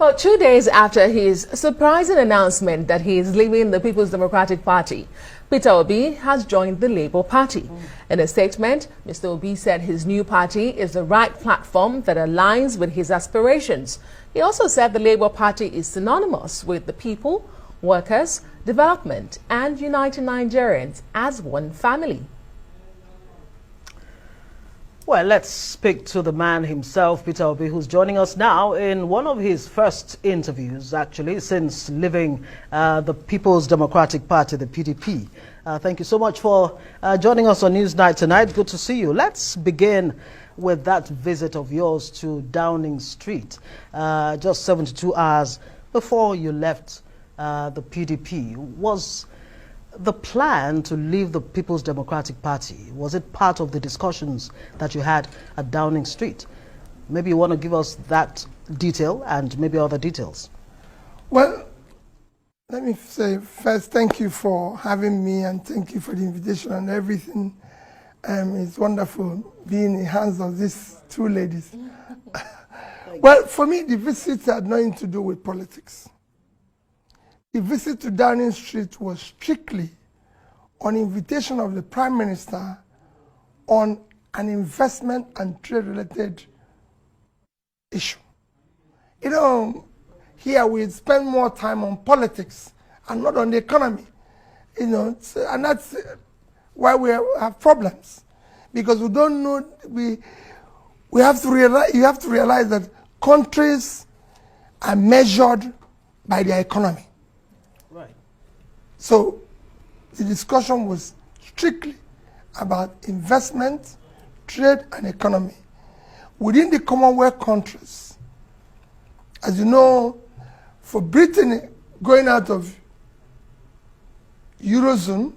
Well, 2 days after his surprising announcement that he is leaving the People's Democratic Party, Peter Obi has joined the Labour Party. In a statement, Mr. Obi said his new party is the right platform that aligns with his aspirations. He also said the Labour Party is synonymous with the people, workers, development, and uniting Nigerians as one family. Well, let's speak to the man himself, Peter Obi, who's joining us now in one of his first interviews, actually, since leaving the People's Democratic Party, the PDP. Thank you so much for joining us on Newsnight tonight. Good to see you. Let's begin with that visit of yours to Downing Street, just 72 hours before you left the PDP. Was the plan to leave the People's Democratic Party, was it part of the discussions that you had at Downing Street? Maybe you want to give us that detail and maybe other details. Well, let me say first, thank you for having me and thank you for the invitation and everything. It's wonderful being in the hands of these two ladies. Well, for me, the visit had nothing to do with politics. The visit to Downing Street was strictly on invitation of the Prime Minister on an investment and trade-related issue. You know, here we spend more time on politics and not on the economy. You know, and that's why we have problems, because we don't know. We have to realize. You have to realize that countries are measured by their economy. Right. So the discussion was strictly about investment, trade, and economy. Within the Commonwealth countries, as you know, for Britain going out of Eurozone,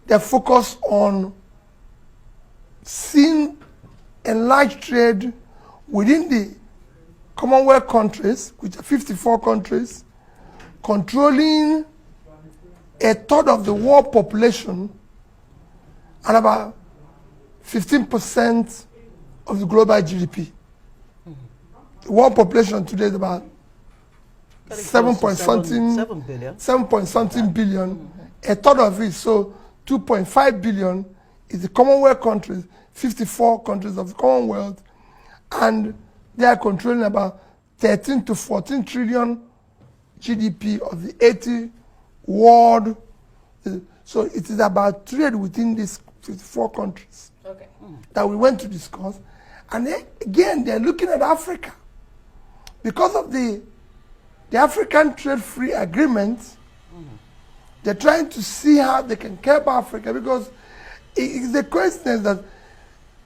they're focused on seeing enlarged trade within the Commonwealth countries, which are 54 countries, controlling a third of the world population and about 15% of the global GDP. The world population today is about 7 point something billion. A third of it, so 2.5 billion, is the Commonwealth countries, 54 countries of the Commonwealth, and they are controlling about 13 to 14 trillion GDP of the 80 world. So it is about trade within these 54 countries that we went to discuss. And then, again, they're looking at Africa. Because of the African Trade-Free Agreement, they're trying to see how they can help Africa, because it's the coincidence that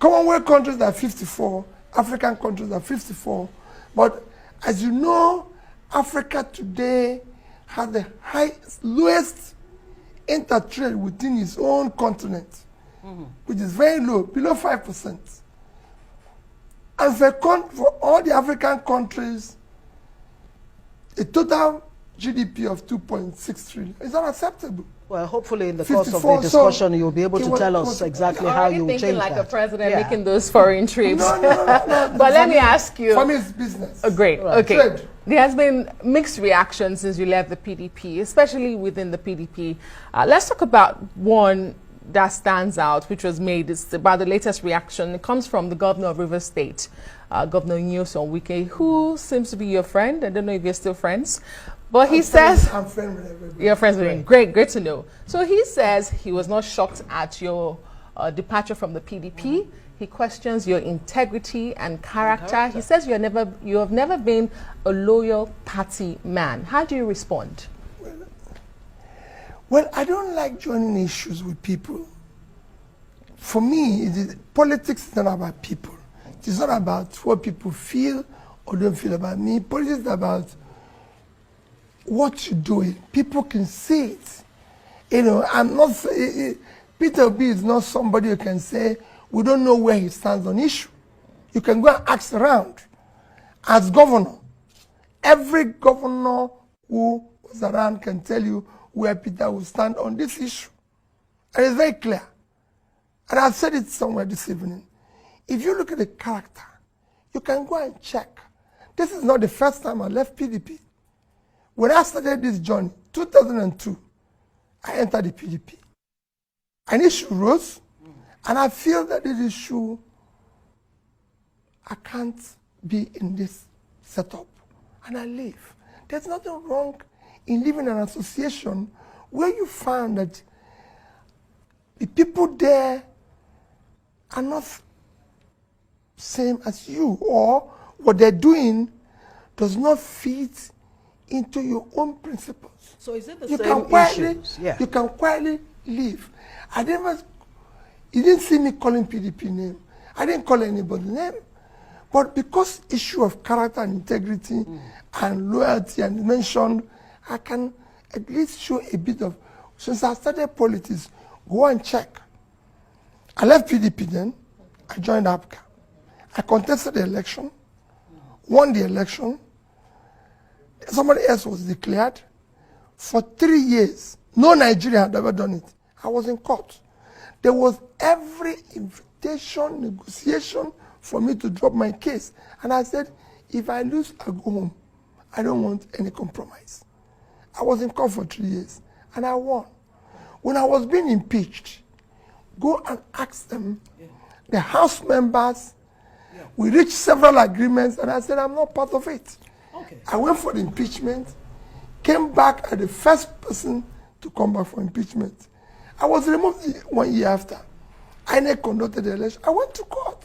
Commonwealth countries are 54, African countries are 54, but as you know, Africa today has the lowest intertrade within its own continent, which is very low, below 5%. And for all the African countries, a total GDP of 2.6 trillion is unacceptable. Well, hopefully in the course of the discussion, you'll be able to tell us exactly how you change that. Like a president making those foreign trips. No. But let me ask you. For me, it's business. Oh, great. Right. Okay. Trade. There has been mixed reactions since you left the PDP, especially within the PDP. Let's talk about one that stands out, which was made. It's about the latest reaction. It comes from the governor of Rivers State, Governor Nyesom Wike, who seems to be your friend. I don't know if you're still friends. But he says, I'm friends with everybody. You're friends with him. Great to know. So he says he was not shocked at your departure from the PDP. He questions your integrity and character. He says you have never been a loyal party man. How do you respond? Well, I don't like joining issues with people. For me, politics is not about people. It's not about what people feel or don't feel about me. Politics is about what you're doing. People can see it. You know, Peter Obi is not somebody who can say, we don't know where he stands on issue. You can go and ask around. As governor, every governor who was around can tell you where Peter will stand on this issue. And it's very clear. And I've said it somewhere this evening. If you look at the character, you can go and check This is not the first time I left PDP. When I started this journey, 2002, I entered the PDP. An issue rose, and I feel that this issue, I can't be in this setup, and I leave. There's nothing wrong in living in an association where you find that the people there are not same as you, or what they're doing does not fit into your own principles. So is it the You same can quietly, issues? Yeah. You can quietly leave. You didn't see me calling PDP name. I didn't call anybody's name. But because issue of character and integrity and loyalty and mentioned, I can at least show a bit of, since I started politics, go and check. I left PDP then, I joined APCA. I contested the election, won the election. Somebody else was declared. For 3 years, no Nigerian had ever done it. I was in court. There was every invitation, negotiation for me to drop my case. And I said, if I lose, I go home. I don't want any compromise. I was in court for 3 years, and I won. When I was being impeached, go and ask them, the House members, we reached several agreements, and I said, I'm not part of it. Okay. I went for the impeachment, came back as the first person to come back for impeachment. I was removed 1 year after. INEC conducted the election. I went to court.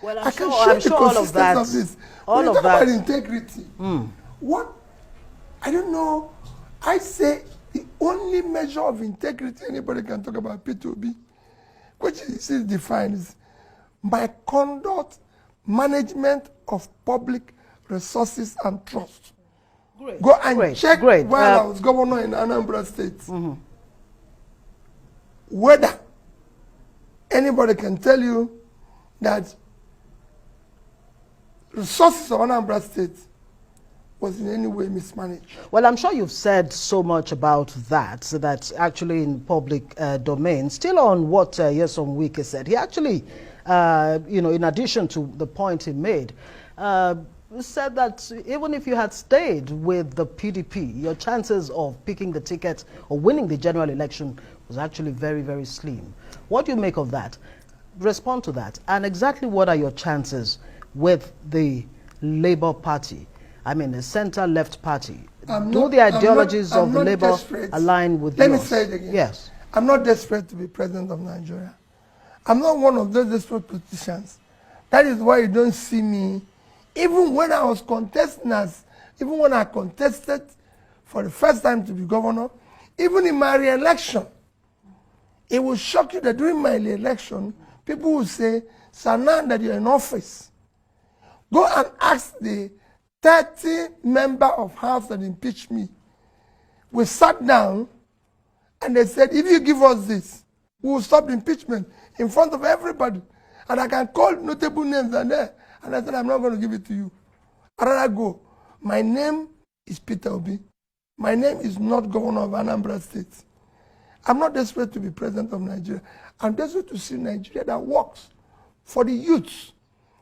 Well, I can show the all of that. of this. All when you of talk that. about integrity, what? I don't know. I say the only measure of integrity anybody can talk about Peter Obi, which is defined as my conduct, management of public resources and trust. Great. Go and check Great. while I was governor in Anambra State. Whether anybody can tell you that resources of Anambra State was in any way mismanaged. Well, I'm sure you've said so much about that, so that's actually in public domain. Still on what Nyesom Wike said, he actually, in addition to the point he made, said that even if you had stayed with the PDP, your chances of picking the ticket or winning the general election was actually very, very slim. What do you make of that? Respond to that. And exactly what are your chances with the Labour Party? I mean, the center-left party. Do the ideologies of the Labour align with yours? Let me say it again. Yes. I'm not desperate to be president of Nigeria. I'm not one of those desperate politicians. That is why you don't see me, even when I was contesting even when I contested for the first time to be governor, even in my re-election, it will shock you that during my re-election, people will say, "Sir, now that you're in office, go and ask the 30 members of House that impeached me." We sat down and they said, if you give us this, we will stop the impeachment in front of everybody. And I can call notable names and there. And I said, I'm not going to give it to you. I'd rather go. My name is Peter Obi. My name is not governor of Anambra State. I'm not desperate to be president of Nigeria. I'm desperate to see Nigeria that works for the youth.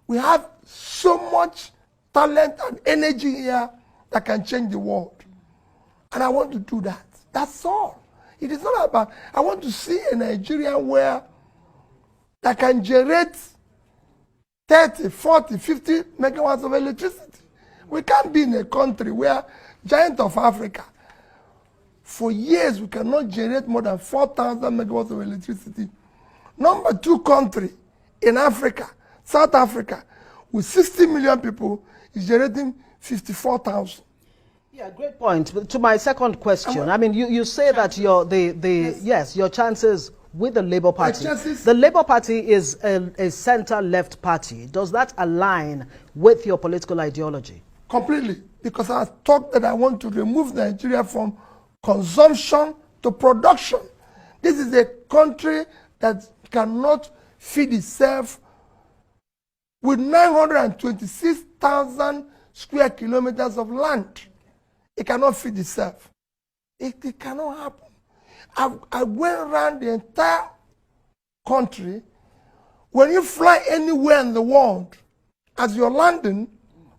We have so much talent and energy here that can change the world. And I want to do that. That's all. It is not about, I want to see a Nigeria where that can generate 30, 40, 50 megawatts of electricity. We can't be in a country where, giant of Africa, for years we cannot generate more than 4,000 megawatts of electricity. Number 2 country in Africa, South Africa, with 60 million people, is generating 54,000. Yeah, great point. But to my second question, I mean, you say that your chances with the Labour Party. The Labour Party is a center-left party. Does that align with your political ideology? Completely, because I thought that I want to remove Nigeria from consumption to production. This is a country that cannot feed itself with 926,000 square kilometers of land. It cannot feed itself. It cannot happen. I went around the entire country. When you fly anywhere in the world, as you're landing,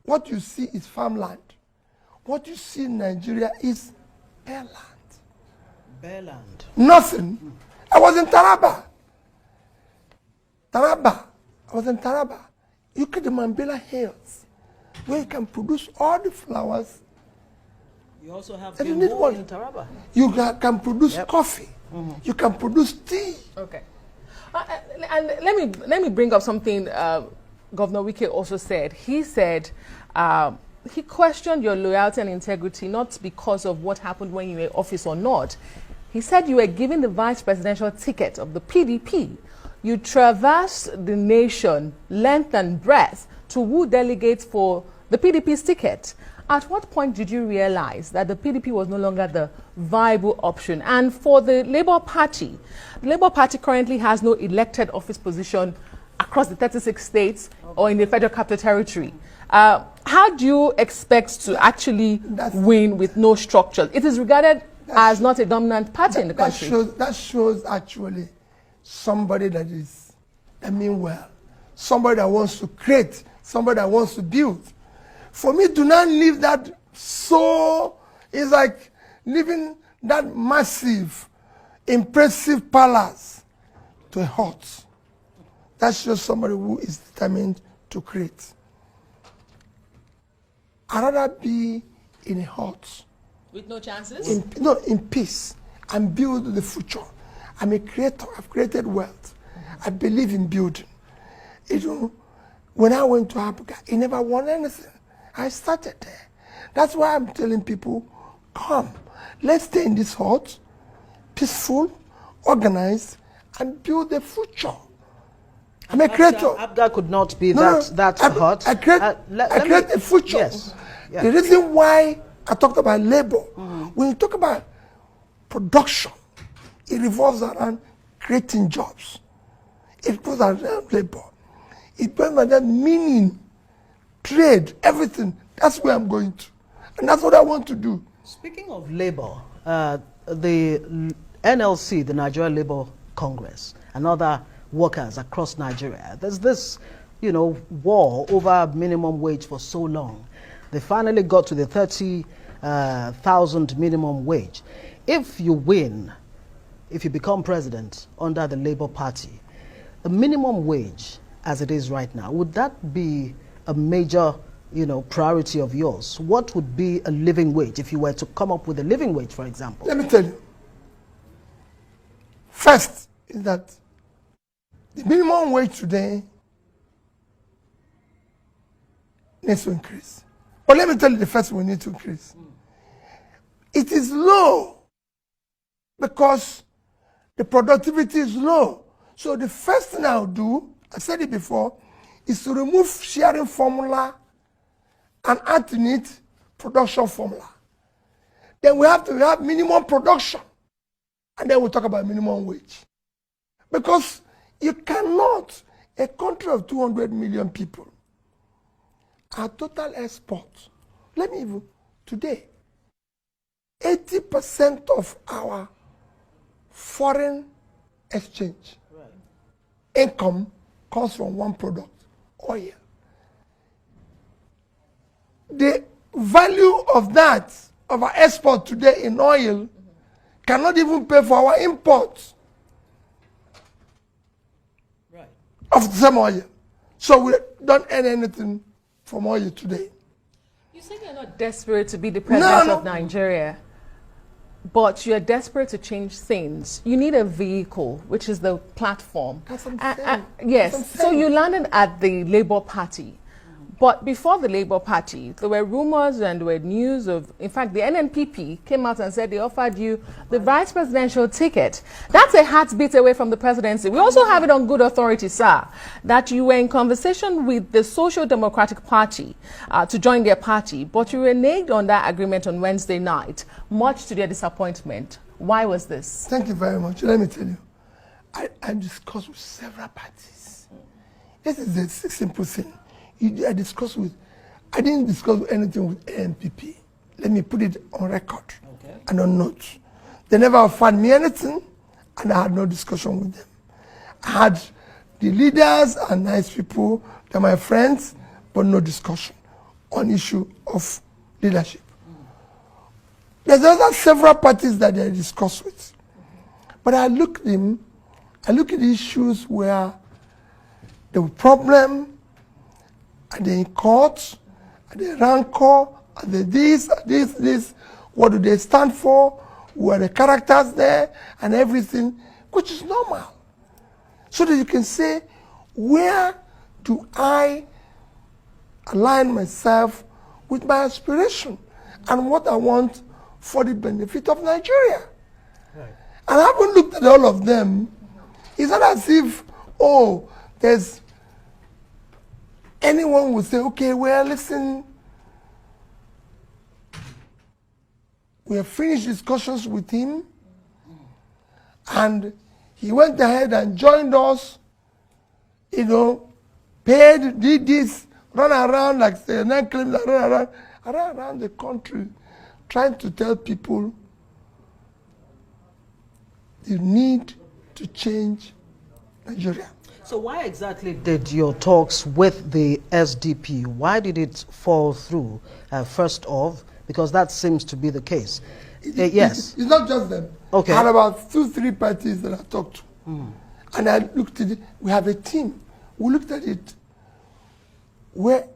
what you see is farmland. What you see in Nigeria is bare land. Bare land. Nothing. I was in Taraba. I was in Taraba. You get the Mambela Hills, where you can produce all the flowers. You also have And you need water. in Taraba. You can produce coffee. You can produce tea. Okay. And let me bring up something Governor Wike also said. He said he questioned your loyalty and integrity not because of what happened when you were in office or not. He said you were given the vice presidential ticket of the PDP. You traversed the nation length and breadth to woo delegates for the PDP's ticket. At what point did you realize that the PDP was no longer the viable option? And for the Labour Party currently has no elected office position across the 36 states or in the Federal Capital Territory. How do you expect to actually win with no structure? It is regarded as not a dominant party in the country. That shows actually somebody that means well, somebody that wants to create, somebody that wants to build. For me to not leave that it's like leaving that massive, impressive palace to a hut. That shows somebody who is determined to create. I'd rather be in a hut. With no chances? In peace, and build the future. I'm a creator. I've created wealth. I believe in building. When I went to Africa, I never won anything. I started there. That's why I'm telling people, come, let's stay in this hut, peaceful, organized, and build the future. I'm a creator. Abga could not be that hot. I create a future. Yes. Yeah. The reason why I talked about labor, when you talk about production, it revolves around creating jobs. It goes around labor. It goes around meaning, trade, everything. That's where I'm going to. And that's what I want to do. Speaking of labor, the NLC, the Nigeria Labour Congress, and other workers across Nigeria, there's this, war over minimum wage for so long. They finally got to the 30,000 minimum wage. If you win, if you become president under the Labour Party, the minimum wage as it is right now, would that be a major priority of yours? What would be a living wage if you were to come up with a living wage, for example? Let me tell you. First is that the minimum wage today needs to increase. But let me tell you the first we need to increase. It is low because the productivity is low. So the first thing I'll do, I said it before, is to remove sharing formula and add in it production formula. Then we have to have minimum production. And then we'll talk about minimum wage. Because you cannot, a country of 200 million people, our total export, today, 80% of our foreign exchange income comes from one product, oil. The value of that, of our export today in oil, cannot even pay for our imports of the same oil. So we don't earn anything from oil today. You say you're not desperate to be the president of Nigeria, but you're desperate to change things. You need a vehicle, which is the platform. That's what I'm saying. Yes, so you landed at the Labour Party. But before the Labour Party, there were rumors and there were news of, in fact, the NNPP came out and said they offered you the vice presidential ticket. That's a heartbeat away from the presidency. We also have it on good authority, sir, that you were in conversation with the Social Democratic Party to join their party, but you reneged on that agreement on Wednesday night, much to their disappointment. Why was this? Thank you very much. Let me tell you, I discussed with several parties. This is a simple thing. I didn't discuss anything with NPP. Let me put it on record and on notes. They never offered me anything, and I had no discussion with them. I had the leaders and nice people, they're my friends, but no discussion. on issue of leadership. There's other several parties that they discuss with. But I look at the issues where the problem, are they in court, are they rancor, are they this, what do they stand for, who are the characters there, and everything, which is normal. So that you can say, where do I align myself with my aspiration and what I want for the benefit of Nigeria? Right. And I haven't looked at all of them. It's not as if, oh, there's anyone would say, okay, well, listen, we have finished discussions with him, and he went ahead and joined us, you know, paid, did this, run around like say, run around the country, trying to tell people the need to change Nigeria. So why exactly did your talks with the SDP, why did it fall through, first off? Because that seems to be the case. Yes. It's not just them. Okay. I had about 2-3 parties that I talked to. And I looked at it. We have a team. We looked at it. Where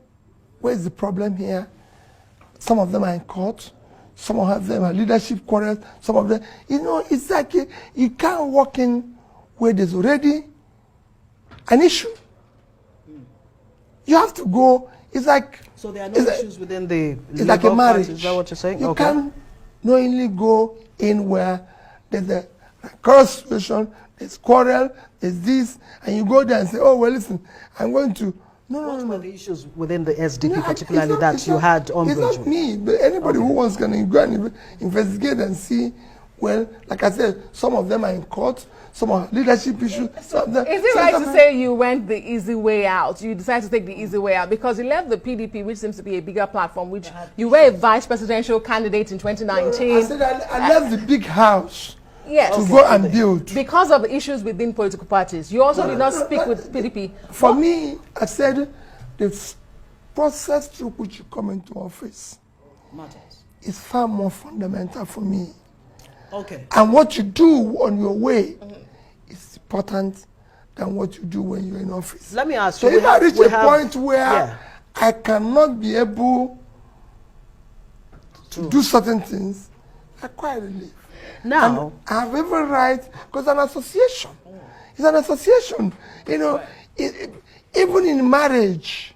is the problem here? Some of them are in court. Some of them are leadership quarrels. Some of them, you know, it's like you can't walk in where there's already an issue. You have to go. It's like, so there are no issues within the it's like a marriage. Party. Is that what you're saying? You okay. can't knowingly go in where there's a current situation, there's quarrel, there's this, and you go there and say, oh, well, listen, I'm going to... What were the issues within the SDP, particularly that you had on It's not me, but anybody who wants can go and investigate and see. Well, like I said, some of them are in court, some are leadership issues. Some of them, is it right to say you went the easy way out? You decided to take the easy way out because you left the PDP, which seems to be a bigger platform, which you were a vice presidential candidate in 2019. I said I left the big house. Yes. To go and build. Because of issues within political parties. You also did not speak with PDP. For me, I said the process through which you come into office is far more fundamental for me. Okay. And what you do on your way is important than what you do when you're in office. Let me ask you. So if I reach a point where yeah. I cannot be able to do certain things, I quietly leave. Now, and I have every right, because it's an association. It's an association. You know, even in marriage,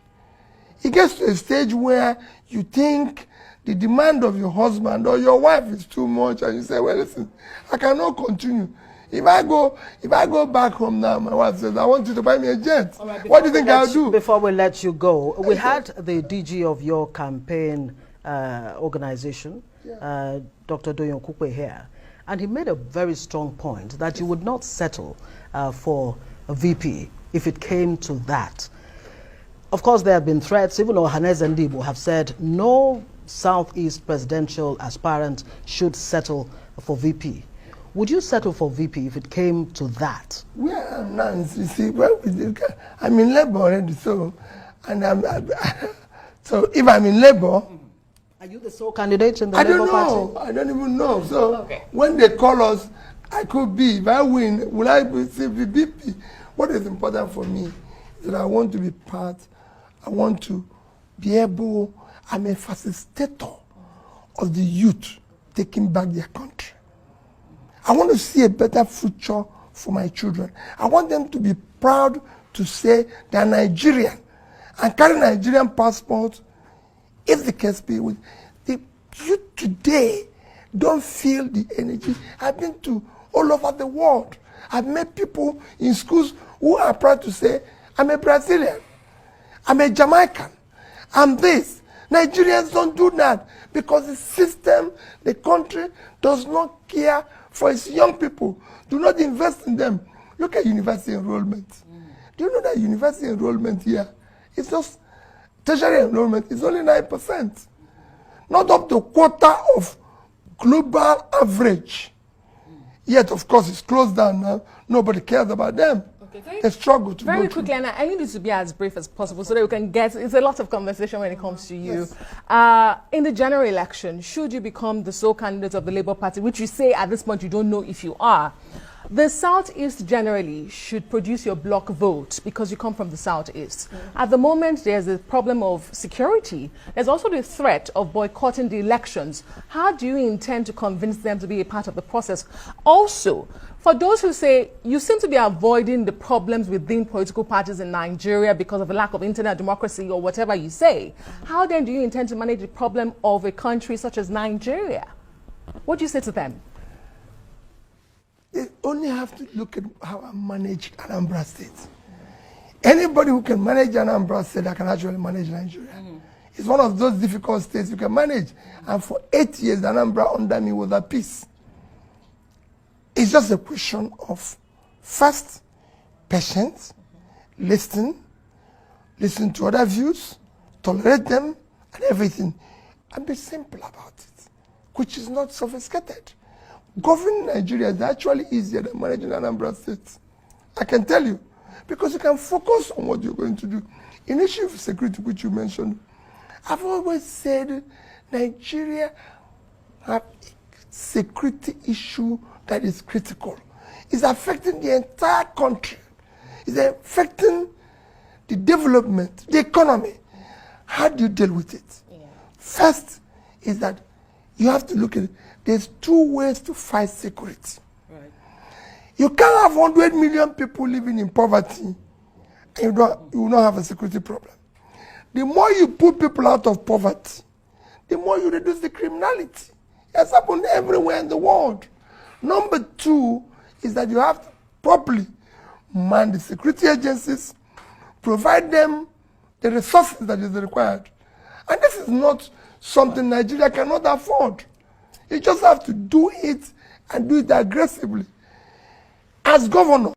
it gets to a stage where you think the demand of your husband or your wife is too much, and you say, well, listen, I cannot continue. If I go back home now, my wife says, I want you to buy me a jet. Right, what do you think I'll do? Before we let you go, we had the DG of your campaign organization, Dr. Doyon Kukwe here. And he made a very strong point that you would not settle for a VP if it came to that. Of course, there have been threats. Even Ohanes and Dibo have said no Southeast presidential aspirant should settle for VP. Would you settle for VP if it came to that? Well, I'm not. You see, well, I'm in labor already, so, and so if I'm in labor. Are you the sole candidate in the Labour Party? I don't even know. So when they call us, I could be. If I win, will I be VP? What is important for me is that I want to be part. I want to be able. I'm a facilitator of the youth taking back their country. I want to see a better future for my children. I want them to be proud to say they're Nigerian and carry Nigerian passports. If the case be with the youth today, don't feel the energy. I've been to all over the world. I've met people in schools who are proud to say, I'm a Brazilian, I'm a Jamaican, I'm this. Nigerians don't do that because the system, the country does not care for its young people. Do not invest in them. Look at university enrollment. Do you know that university enrollment here is just tertiary enrollment is only 9%. Not up to a quarter of global average. Yet, of course, it's closed down now. Nobody cares about them. Okay, the struggle to very go quickly, through. and I need you to be as brief as possible so that we can get. It's a lot of conversation when it comes to you. Yes. In the general election, should you become the sole candidate of the Labour Party, which you say at this point you don't know if you are, the Southeast generally should produce your block vote because you come from the Southeast. At the moment, there's a problem of security. There's also the threat of boycotting the elections. How do you intend to convince them to be a part of the process? Also, for those who say you seem to be avoiding the problems within political parties in Nigeria because of a lack of internet democracy or whatever you say, how then do you intend to manage the problem of a country such as Nigeria? What do you say to them? They only have to look at how I manage Anambra State. Anybody who can manage Anambra State, I can actually manage Nigeria. It's one of those difficult states you can manage. And for 8 years, Anambra under me was at peace. It's just a question of first, patience, listen to other views, tolerate them, and everything. And be simple about it, which is not sophisticated. Governing Nigeria is actually easier than managing Anambra State. I can tell you, because you can focus on what you're going to do. In issue of security, which you mentioned, I've always said Nigeria have a security issue that is critical. It's affecting the entire country. It's affecting the development, the economy. How do you deal with it? Yeah. First is that you have to look at it. There's 2 ways to fight security. Right. You can't have 100 million people living in poverty and you will not have a security problem. The more you put people out of poverty, the more you reduce the criminality. It's happened everywhere in the world. Number 2 is that you have to properly man the security agencies, provide them the resources that is required. And this is not something Nigeria cannot afford. You just have to do it and do it aggressively. As governor,